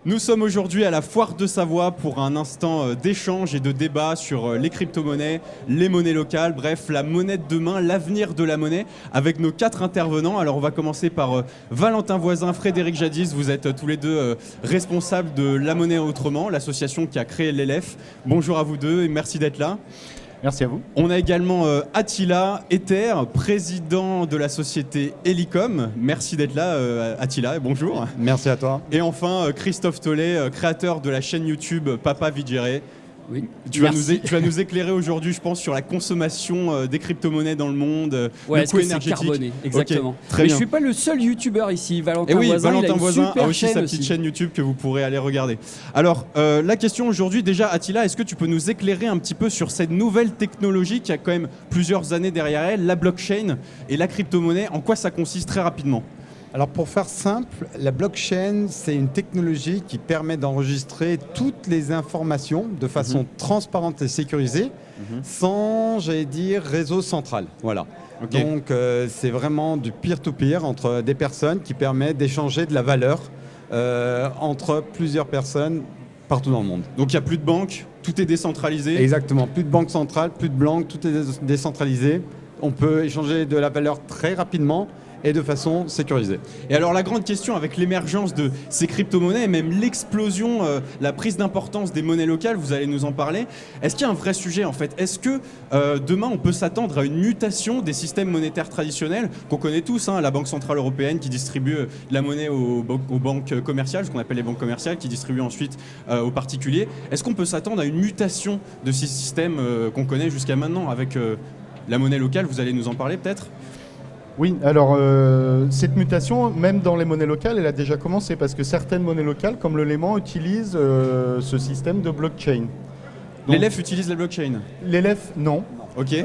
Nous sommes aujourd'hui à la Foire de Savoie pour un instant d'échange et de débat sur les crypto-monnaies, les monnaies locales, bref, la monnaie de demain, l'avenir de la monnaie, avec nos 4 intervenants. Alors on va commencer par Valentin Voisin, Frédéric Jadis. Vous êtes tous les deux responsables de La Monnaie Autrement, l'association qui a créé l'ELEF. Bonjour à vous deux et merci d'être là. Merci à vous. On a également Attila Ether, président de la société Helicom. Merci d'être là, Attila, bonjour. Merci à toi. Et enfin, Christophe Tollet, créateur de la chaîne YouTube Papa Vigéré. Oui. Tu vas nous éclairer aujourd'hui, je pense, sur la consommation des crypto-monnaies dans le monde, Ouais, le coût énergétique. Carboné, exactement. Okay, très Mais bien. je suis pas le seul youtubeur ici. Valentin Et oui, Voisin, Valentin il a une Voisin super a aussi sa petite aussi. chaîne YouTube que vous pourrez aller regarder. Alors, la question aujourd'hui, déjà, Attila, est-ce que tu peux nous éclairer un petit peu sur cette nouvelle technologie qui a quand même plusieurs années derrière elle, la blockchain et la crypto-monnaie, en quoi ça consiste très rapidement ? Alors pour faire simple, la blockchain, c'est une technologie qui permet d'enregistrer toutes les informations de façon transparente et sécurisée, sans, j'allais dire, réseau central. Voilà. Okay. Donc c'est vraiment du peer-to-peer entre des personnes qui permet d'échanger de la valeur entre plusieurs personnes partout dans le monde. Donc il n'y a plus de banque, tout est décentralisé. Exactement, plus de banque centrale, plus de banque, tout est décentralisé. On peut échanger de la valeur très rapidement et de façon sécurisée. Et alors la grande question avec l'émergence de ces crypto-monnaies et même l'explosion, la prise d'importance des monnaies locales, vous allez nous en parler, est-ce qu'il y a un vrai sujet en fait ? Est-ce que demain on peut s'attendre à une mutation des systèmes monétaires traditionnels qu'on connaît tous, la Banque Centrale Européenne qui distribue de la monnaie aux banques commerciales, ce qu'on appelle les banques commerciales, qui distribuent ensuite aux particuliers. Est-ce qu'on peut s'attendre à une mutation de ces systèmes qu'on connaît jusqu'à maintenant avec la monnaie locale ? Vous allez nous en parler peut-être ? Oui, alors cette mutation, même dans les monnaies locales, elle a déjà commencé parce que certaines monnaies locales, comme le Léman, utilisent ce système de blockchain. L'ELEF utilise la blockchain ? L'ELEF, non. Ok.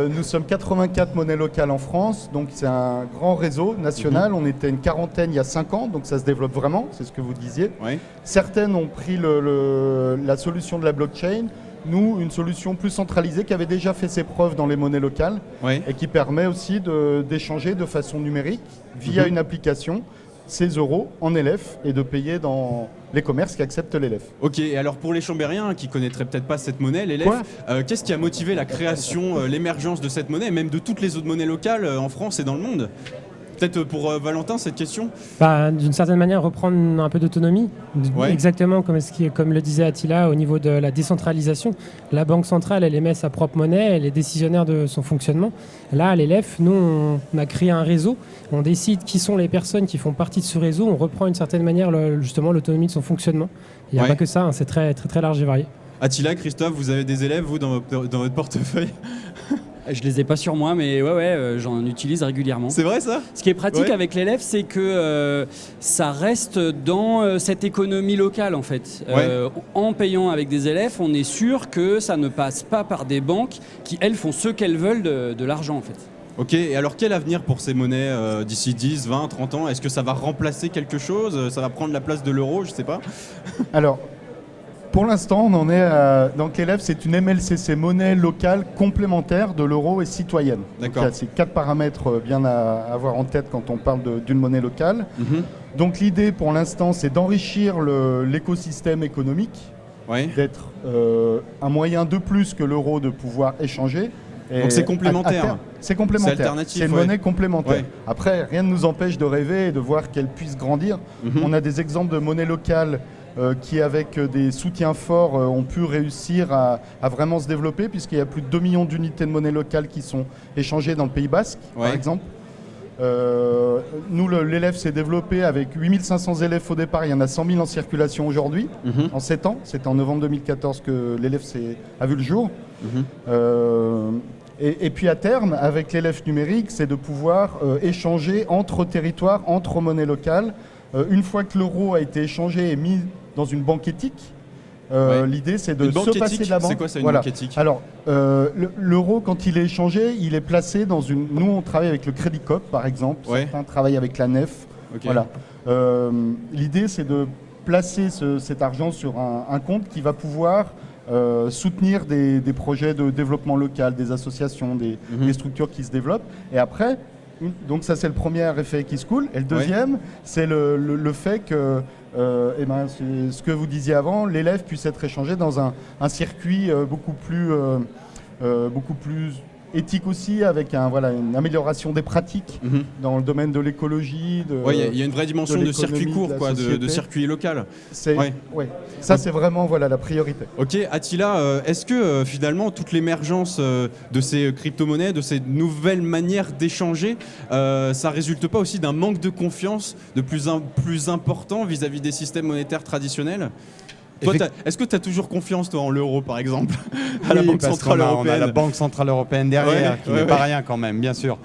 Nous sommes 84 monnaies locales en France, donc c'est un grand réseau national. On était une quarantaine il y a 5 ans, donc ça se développe vraiment, c'est ce que vous disiez. Ouais. Certaines ont pris la solution de la blockchain. Nous, une solution plus centralisée qui avait déjà fait ses preuves dans les monnaies locales et qui permet aussi d'échanger de façon numérique via une application ces euros en ELEF et de payer dans les commerces qui acceptent l'ELEF. Ok, et alors pour les Chambériens qui connaîtraient peut-être pas cette monnaie, l'ELEF, qu'est-ce qui a motivé la création, l'émergence de cette monnaie, et même de toutes les autres monnaies locales en France et dans le monde ? Peut-être pour Valentin, cette question ? D'une certaine manière, reprendre un peu d'autonomie. Exactement comme le disait Attila, au niveau de la décentralisation. La Banque centrale, elle émet sa propre monnaie, elle est décisionnaire de son fonctionnement. Là, à l'ELEF, nous, on a créé un réseau. On décide qui sont les personnes qui font partie de ce réseau. On reprend d'une certaine manière justement l'autonomie de son fonctionnement. Il n'y a pas que ça, c'est très, très, très large et varié. Attila, Christophe, vous avez des élèves, vous, dans votre portefeuille ? Je les ai pas sur moi, mais j'en utilise régulièrement. C'est vrai ça ? Ce qui est pratique avec l'ELEF, c'est que ça reste dans cette économie locale en fait. En payant avec des élèves, on est sûr que ça ne passe pas par des banques qui, elles, font ce qu'elles veulent de l'argent en fait. Ok, et alors quel avenir pour ces monnaies d'ici 10, 20, 30 ans ? Est-ce que ça va remplacer quelque chose ? Ça va prendre la place de l'euro ? Je sais pas. Alors, pour l'instant, on en est donc l'ELEF, c'est une MLCC, monnaie locale complémentaire de l'euro et citoyenne. D'accord. Donc, c'est 4 paramètres bien à avoir en tête quand on parle d'une monnaie locale. Donc l'idée pour l'instant, c'est d'enrichir l'écosystème économique, d'être un moyen de plus que l'euro de pouvoir échanger. Et donc c'est complémentaire. C'est complémentaire. C'est alternatif. C'est une monnaie complémentaire. Ouais. Après, rien ne nous empêche de rêver et de voir qu'elle puisse grandir. On a des exemples de monnaie locale qui, avec des soutiens forts, ont pu réussir à vraiment se développer, puisqu'il y a plus de 2 millions d'unités de monnaie locale qui sont échangées dans le Pays Basque, par exemple. Nous, l'ELEF s'est développé avec 8500 élèves au départ. Il y en a 100 000 en circulation aujourd'hui, en 7 ans. C'était en novembre 2014 que l'ELEF a vu le jour. Et puis à terme, avec l'ELEF numérique, c'est de pouvoir échanger entre territoires, entre monnaies locales. Une fois que l'euro a été échangé et mis dans une banque éthique, l'idée c'est de se passer de la banque. C'est quoi ça, une banque éthique ? Alors, l'euro, quand il est échangé, il est placé dans une... Nous, on travaille avec le Crédit Coop, par exemple. Certains travaillent avec la NEF. Voilà. L'idée, c'est de placer cet argent sur un compte qui va pouvoir soutenir des projets de développement local, des associations, des structures qui se développent. Et après, Donc ça, c'est le premier effet qui se coule. Et le deuxième, c'est le fait que, c'est ce que vous disiez avant, l'élève puisse être échangé dans un circuit beaucoup plus éthique aussi, avec une amélioration des pratiques dans le domaine de l'écologie. Il y a une vraie dimension de circuit court, de circuit local. C'est vraiment la priorité. Ok, Attila, est-ce que finalement toute l'émergence de ces crypto-monnaies, de ces nouvelles manières d'échanger, ça résulte pas aussi d'un manque de confiance de plus important vis-à-vis des systèmes monétaires traditionnels ? Toi, est-ce que tu as toujours confiance, toi, en l'euro, par exemple, à la Banque Centrale Européenne ? On a la Banque Centrale Européenne derrière, qui n'est pas rien quand même, bien sûr.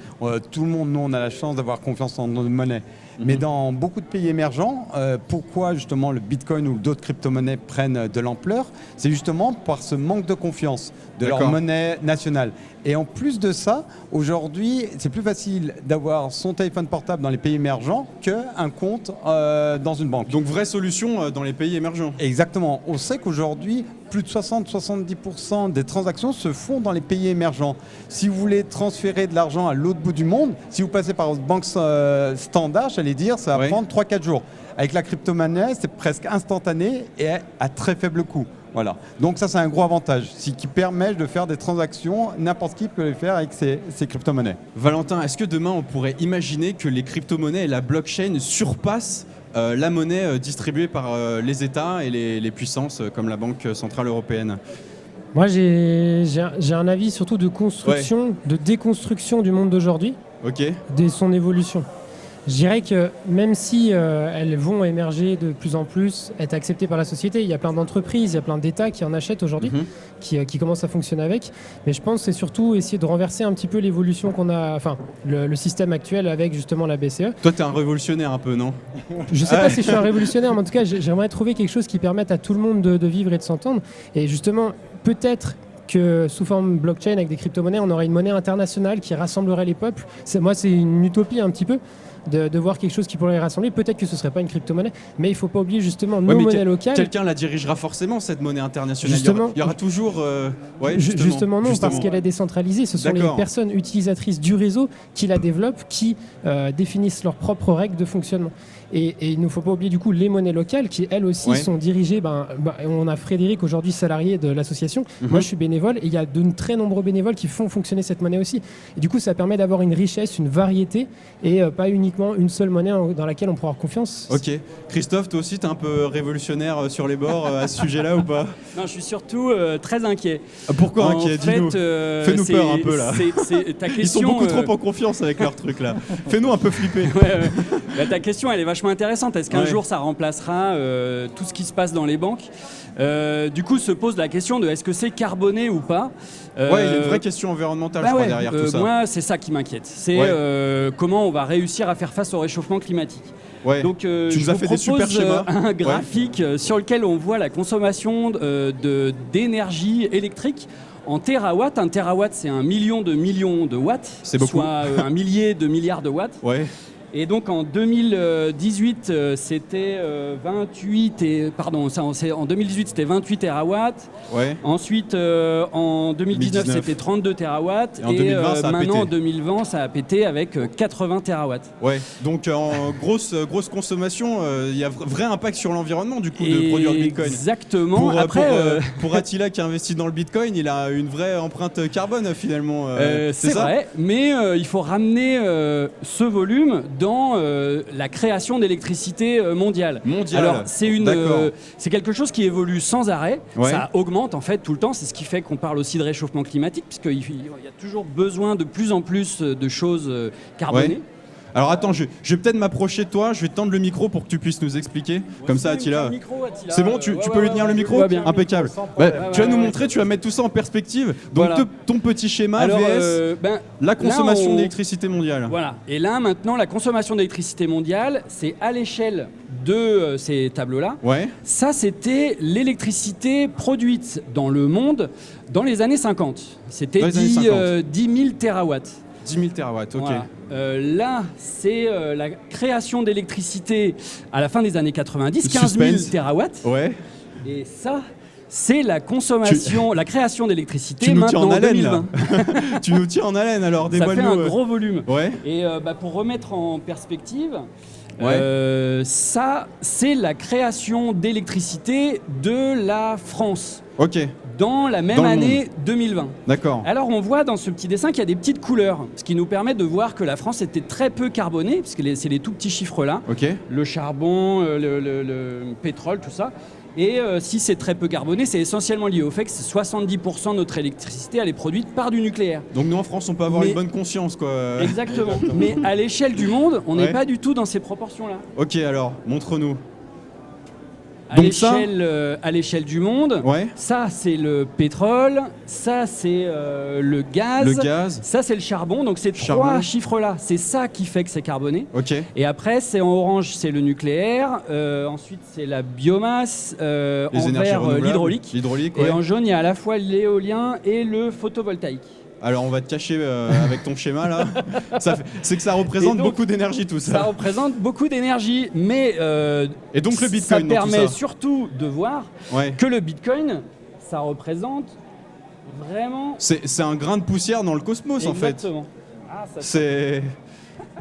Tout le monde, nous, on a la chance d'avoir confiance en notre monnaie. Mais dans beaucoup de pays émergents, pourquoi justement le Bitcoin ou d'autres crypto-monnaies prennent de l'ampleur ? C'est justement par ce manque de confiance de leur monnaie nationale. Et en plus de ça, aujourd'hui, c'est plus facile d'avoir son téléphone portable dans les pays émergents qu'un compte dans une banque. Donc vraie solution dans les pays émergents. Exactement. On sait qu'aujourd'hui, plus de 60-70% des transactions se font dans les pays émergents. Si vous voulez transférer de l'argent à l'autre bout du monde, si vous passez par une banque standard, j'allais dire, ça va prendre 3-4 jours. Avec la crypto-monnaie, c'est presque instantané et à très faible coût. Voilà. Donc ça, c'est un gros avantage, qui permet de faire des transactions, n'importe qui peut les faire avec ces crypto-monnaies. Valentin, est-ce que demain, on pourrait imaginer que les crypto-monnaies et la blockchain surpassent la monnaie distribuée par les États et les puissances comme la Banque Centrale Européenne ? Moi, j'ai un avis surtout de construction, de déconstruction du monde d'aujourd'hui, de son évolution. Je dirais que même si elles vont émerger de plus en plus, être acceptées par la société, il y a plein d'entreprises, il y a plein d'États qui en achètent aujourd'hui, qui commencent à fonctionner avec. Mais je pense que c'est surtout essayer de renverser un petit peu l'évolution qu'on a, le système actuel avec justement la BCE. Toi, tu es un révolutionnaire un peu, non ? Je ne sais pas si je suis un révolutionnaire, mais en tout cas, j'aimerais trouver quelque chose qui permette à tout le monde de vivre et de s'entendre. Et justement, peut-être que sous forme blockchain avec des crypto-monnaies, on aurait une monnaie internationale qui rassemblerait les peuples. Moi, c'est une utopie un petit peu. De voir quelque chose qui pourrait les rassembler. Peut-être que ce ne serait pas une crypto-monnaie, mais il ne faut pas oublier justement nos monnaies locales. Quelqu'un la dirigera forcément, cette monnaie internationale. Justement, il y aura toujours... justement non, parce qu'elle est décentralisée. Ce sont les personnes utilisatrices du réseau qui la développent, qui définissent leurs propres règles de fonctionnement. Et il ne faut pas oublier du coup les monnaies locales qui elles aussi sont dirigées. On a Frédéric aujourd'hui salarié de l'association. Moi je suis bénévole et il y a de très nombreux bénévoles qui font fonctionner cette monnaie aussi. Et du coup ça permet d'avoir une richesse, une variété et pas uniquement une seule monnaie dans laquelle on pourra avoir confiance. Ok. Christophe, toi aussi t'es un peu révolutionnaire sur les bords à ce sujet-là ou pas ? Non, je suis surtout très inquiet. Pourquoi inquiet ? Dis-nous. Fais-nous peur un peu là. Ta question, ils sont beaucoup trop en confiance avec leur truc là. Fais-nous un peu flipper. Ta question elle est vachement intéressante. Est-ce qu'un jour ça remplacera tout ce qui se passe dans les banques ? Du coup se pose la question de est-ce que c'est carboné ou pas ? Il y a une vraie question environnementale je crois, derrière tout ça. Moi c'est ça qui m'inquiète. C'est comment on va réussir à faire face au réchauffement climatique. Donc tu nous as fait des super schémas. Un graphique sur lequel on voit la consommation d'énergie électrique en térawatts. Un térawatt c'est 1 million de watts, c'est beaucoup. Soit 1 millier de milliards de watts. Et donc en 2018, c'était 28 terawatts. Ensuite, en 2019, c'était 32 terawatts. Et maintenant, en 2020, ça a pété avec 80 terawatts. Donc en grosse consommation, il y a vrai impact sur l'environnement du coup de produire du Bitcoin. Exactement. Pour Attila qui investit dans le Bitcoin, il a une vraie empreinte carbone finalement. C'est vrai, mais il faut ramener ce volume dans la création d'électricité mondiale. Alors c'est quelque chose qui évolue sans arrêt, ça augmente en fait tout le temps, c'est ce qui fait qu'on parle aussi de réchauffement climatique, puisqu'il y a toujours besoin de plus en plus de choses carbonées. Alors attends, je vais peut-être m'approcher de toi, je vais te tendre le micro pour que tu puisses nous expliquer. Comme ça, Attila. C'est bon, tu peux lui tenir le micro ? Impeccable. Tu vas nous montrer, tu vas mettre tout ça en perspective. Donc ton petit schéma VS, la consommation d'électricité mondiale. Voilà. Et là, maintenant, la consommation d'électricité mondiale, c'est à l'échelle de ces tableaux-là. Ça, c'était l'électricité produite dans le monde dans les années 50. C'était 10 000 terawatts. 10 000 terawatts, ok. Voilà. Là, c'est la création d'électricité à la fin des années 90, 15 000 terawatts. Ouais. Et ça, c'est la consommation, la création d'électricité Tu nous tiens maintenant en en haleine, là. 2020. Tu nous tiens en haleine, alors Ça fait dévoile-nous. un gros volume. Ouais. Et pour remettre en perspective, Ouais. ça, c'est la création d'électricité de la France Ok, dans la même Dans le année 2020. d'accord. Alors on voit dans ce petit dessin qu'il y a des petites couleurs, ce qui nous permet de voir que la France était très peu carbonée, puisque c'est les tout petits chiffres là, Ok. le charbon, le pétrole, tout ça. Et si c'est très peu carboné, c'est essentiellement lié au fait que 70% de notre électricité elle est produite par du nucléaire. Donc nous en France, on peut avoir Mais- une bonne conscience, quoi. Exactement. Mais à l'échelle du monde, on n'est Ouais. pas du tout dans ces proportions-là. Ok, alors, montre-nous. À Donc ça- l'échelle du monde, Ouais. ça c'est le pétrole, ça c'est le gaz, Le gaz. ça c'est le charbon. Donc ces Charbon. trois chiffres-là, c'est ça qui fait que c'est carboné. Ok. Et après, c'est en orange, c'est le nucléaire. Ensuite, c'est la biomasse. Les En énergies vert, renouvelables. l'hydraulique. L'hydraulique, Et ouais. en jaune, il y a à la fois l'éolien et le photovoltaïque. Alors on va te cacher avec ton schéma là. C'est que ça représente Et donc, beaucoup d'énergie tout Ça ça. représente beaucoup d'énergie, mais Et donc le ça Bitcoin dans tout permet ça. surtout de voir Ouais. que le Bitcoin, ça représente vraiment... C'est un grain de poussière dans le cosmos en fait. Exactement. Ah, ça- C'est.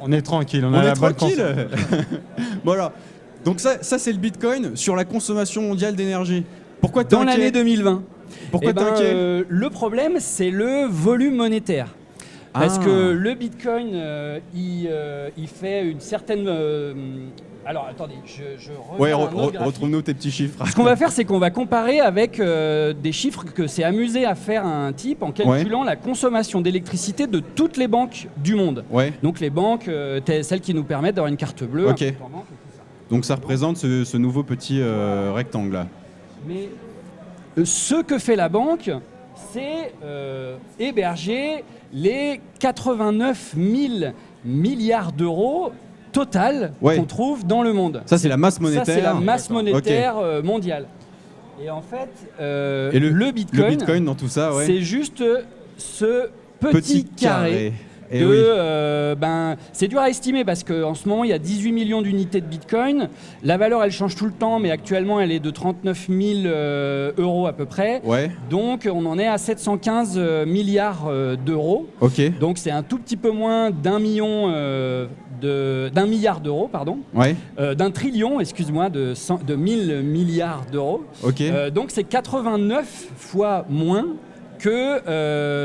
On est tranquille, on On a est la bonne tranquille. conscience. Voilà. Donc ça c'est le Bitcoin sur la consommation mondiale d'énergie. Pourquoi t'es Dans l'année inquiet 2020. Pourquoi Eh ben, t'es inquiet le problème, c'est le volume monétaire. Parce Ah. que le Bitcoin, il fait une certaine... alors, attendez, je Ouais, regarde un autre graphique. retrouve-nous tes petits chiffres. Ce qu'on va faire, c'est qu'on va comparer avec des chiffres que s'est amusé à faire un type en calculant la consommation d'électricité de toutes les banques du monde. Ouais. Donc les banques, celles qui nous permettent d'avoir une carte bleue. Ok. un compte en banque et tout ça. Donc ça représente ce nouveau petit rectangle là. Mais ce que fait la banque, c'est héberger les 89 000 milliards d'euros total Ouais. qu'on trouve dans le monde. Ça c'est la masse monétaire. Ça, c'est la masse D'accord. monétaire mondiale. Et en fait, Et le Bitcoin, Le Bitcoin dans tout ça, ouais. c'est juste ce petit carré. Et De, oui. c'est dur à estimer parce qu'en ce moment il y a 18 millions d'unités de Bitcoin. La valeur elle change tout le temps, mais actuellement elle est de 39 000 euros à peu près. Ouais. Donc on en est à 715 milliards d'euros. Ok. Donc c'est un tout petit peu moins d'un milliard d'euros, pardon. Ouais. D'un trillion, excuse-moi, de 1000 milliards d'euros. Ok. Donc c'est 89 fois moins que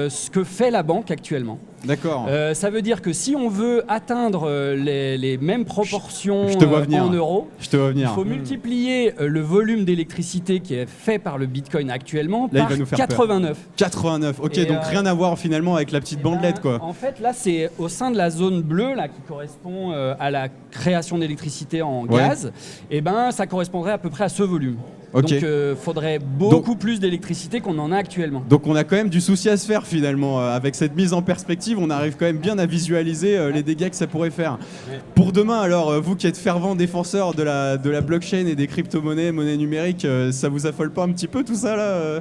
ce que fait la banque actuellement. D'accord. Ça veut dire que si on veut atteindre les mêmes proportions Je te vois venir. en euros, Je te vois il venir. faut multiplier le volume d'électricité qui est fait par le Bitcoin actuellement Là, il par va nous faire 89. 89. Ok, Et, donc rien à voir finalement avec la petite Eh ben, bandelette quoi. En fait, là, c'est au sein de la zone bleue là, qui correspond à la création d'électricité en Ouais. gaz. Et ben, ça correspondrait à peu près à ce volume. Ok. Donc, faudrait beaucoup plus d'électricité qu'on en a actuellement. Donc on a quand même du souci à se faire finalement. Avec cette mise en perspective, on arrive quand même bien à visualiser les dégâts que ça pourrait faire. Ouais. Pour demain alors, vous qui êtes fervent défenseur de la blockchain et des crypto-monnaies, monnaie numérique, ça vous affole pas un petit peu tout ça là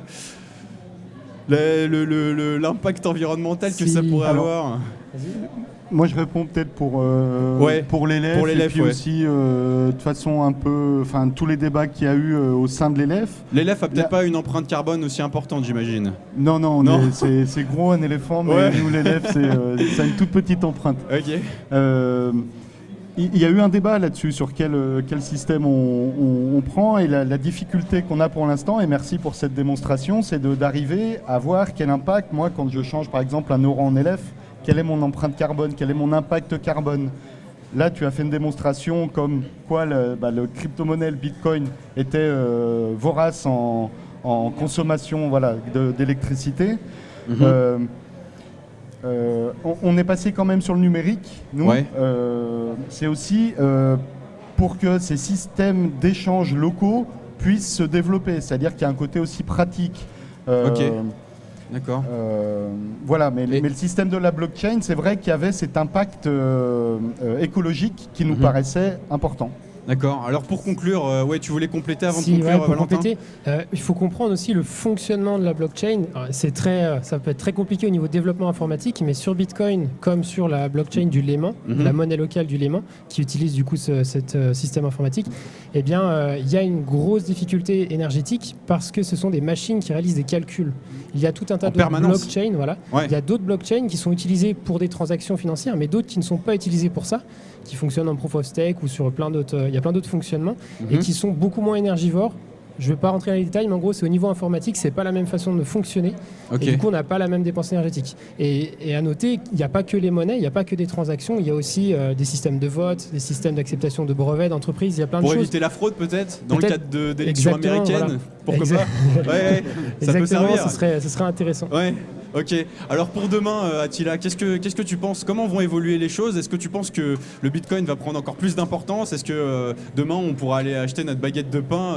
l'impact environnemental que Si. ça pourrait Alors, avoir. Moi, je réponds peut-être pour Ouais, l'élève, pour l'élève, et puis ouais. aussi, de toute façon, un peu, enfin, tous les débats qu'il y a eu au sein de l'élève. L'élève a peut-être Là- pas une empreinte carbone aussi importante, j'imagine. Non, non, Non. c'est gros un éléphant, mais Ouais. nous, l'élève, ça a une toute petite empreinte. Ok. Il y a eu un débat là-dessus sur quel système on prend, et la difficulté qu'on a pour l'instant, et merci pour cette démonstration, c'est d'arriver à voir quel impact, moi, quand je change par exemple un euro en LF, quelle est mon empreinte carbone, quel est mon impact carbone. Là, tu as fait une démonstration comme quoi le crypto-monnaie, le Bitcoin, était vorace en consommation d'électricité. Mhm. On est passé quand même sur le numérique, nous. Ouais. C'est aussi pour que ces systèmes d'échange locaux puissent se développer, c'est-à-dire qu'il y a un côté aussi pratique. Ok. D'accord. Voilà, mais le système de la blockchain, c'est vrai qu'il y avait cet impact écologique qui nous Mhm. paraissait important. D'accord. Alors pour conclure, ouais, tu voulais compléter avant de Si, conclure, ouais, pour Valentin. compléter, il faut comprendre aussi le fonctionnement de la blockchain. Alors, ça peut être très compliqué au niveau développement informatique, mais sur Bitcoin, comme sur la blockchain du Léman, la monnaie locale du Léman, qui utilise du coup cet système informatique, eh bien, il y a une grosse difficulté énergétique parce que ce sont des machines qui réalisent des calculs. Il y a tout un tas En de permanence. blockchains, voilà. Ouais. Il y a d'autres blockchains qui sont utilisées pour des transactions financières, mais d'autres qui ne sont pas utilisées pour ça, qui fonctionnent en proof of stake ou sur plein d'autres. Il y a plein d'autres fonctionnements et qui sont beaucoup moins énergivores. Je ne vais pas rentrer dans les détails, mais en gros, c'est au niveau informatique, c'est pas la même façon de fonctionner. Ok. Et du coup, on n'a pas la même dépense énergétique. Et à noter, il n'y a pas que les monnaies, il n'y a pas que des transactions, il y a aussi des systèmes de vote, des systèmes d'acceptation de brevets d'entreprises, il y a plein de Pour choses. éviter la fraude peut-être, dans le Peut-être. cadre d'élections Exactement, américaines, voilà. pourquoi pas. Ouais, ça peut Exactement, servir. ce serait intéressant. Ouais. Ok. Alors pour demain, Attila, qu'est-ce que tu penses? Comment vont évoluer les choses? Est-ce que tu penses que le Bitcoin va prendre encore plus d'importance? Est-ce que demain on pourra aller acheter notre baguette de pain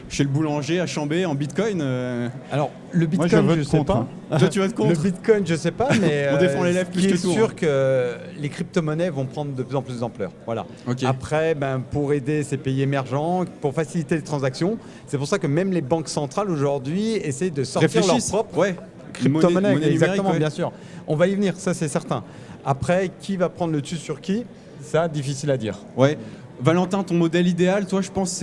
chez le boulanger à Chambé en Bitcoin Alors, le Moi, Bitcoin, vote je sais contre, pas. hein. Toi, tu vas te contre? Le Bitcoin, je sais pas, mais On défend l'élève plus ce qui que est tout, sûr hein. que les crypto-monnaies vont prendre de plus en plus d'ampleur. Voilà. Ok. Après, pour aider ces pays émergents, pour faciliter les transactions, c'est pour ça que même les banques centrales aujourd'hui essaient de sortir leur Réfléchissent. propre Ouais. crypto-monnaie. Monnaie Exactement, numérique, ouais. bien sûr. On va y venir, ça c'est certain. Après, qui va prendre le dessus sur qui? Ça, difficile à dire. Ouais. Valentin, ton modèle idéal, toi, je pense,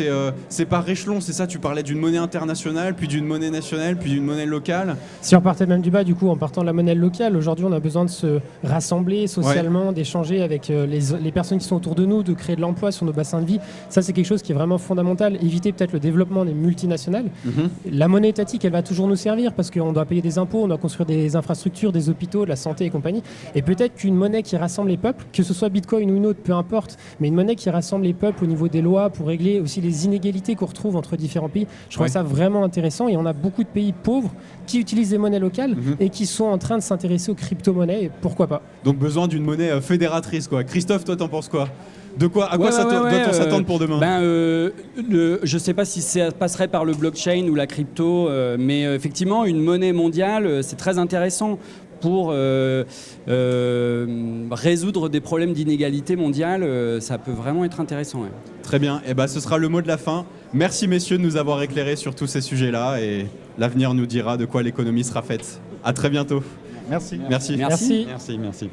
c'est par échelon, c'est ça? Tu parlais d'une monnaie internationale, puis d'une monnaie nationale, puis d'une monnaie locale. Si on partait même du bas, du coup, en partant de la monnaie locale, aujourd'hui, on a besoin de se rassembler socialement, d'échanger avec les personnes qui sont autour de nous, de créer de l'emploi sur nos bassins de vie. Ça, c'est quelque chose qui est vraiment fondamental. Éviter peut-être le développement des multinationales. La monnaie étatique, elle va toujours nous servir parce qu'on doit payer des impôts, on doit construire des infrastructures, des hôpitaux, de la santé et compagnie. Et peut-être qu'une monnaie qui rassemble les peuples, que ce soit Bitcoin ou une autre, peu importe, mais une monnaie qui rassemble les peuples au niveau des lois pour régler aussi les inégalités qu'on retrouve entre différents pays. Je trouve ça vraiment intéressant et on a beaucoup de pays pauvres qui utilisent des monnaies locales et qui sont en train de s'intéresser aux crypto-monnaies et pourquoi pas. Donc besoin d'une monnaie fédératrice, quoi. Christophe, toi, t'en penses quoi? De quoi, à quoi doit-on s'attendre pour demain? Je ne sais pas si ça passerait par le blockchain ou la crypto, mais effectivement, une monnaie mondiale, c'est très intéressant pour résoudre des problèmes d'inégalité mondiale. Ça peut vraiment être intéressant. Ouais. Très bien, et ce sera le mot de la fin. Merci messieurs de nous avoir éclairés sur tous ces sujets-là et l'avenir nous dira de quoi l'économie sera faite. À très bientôt. Merci. Merci. Merci. Merci.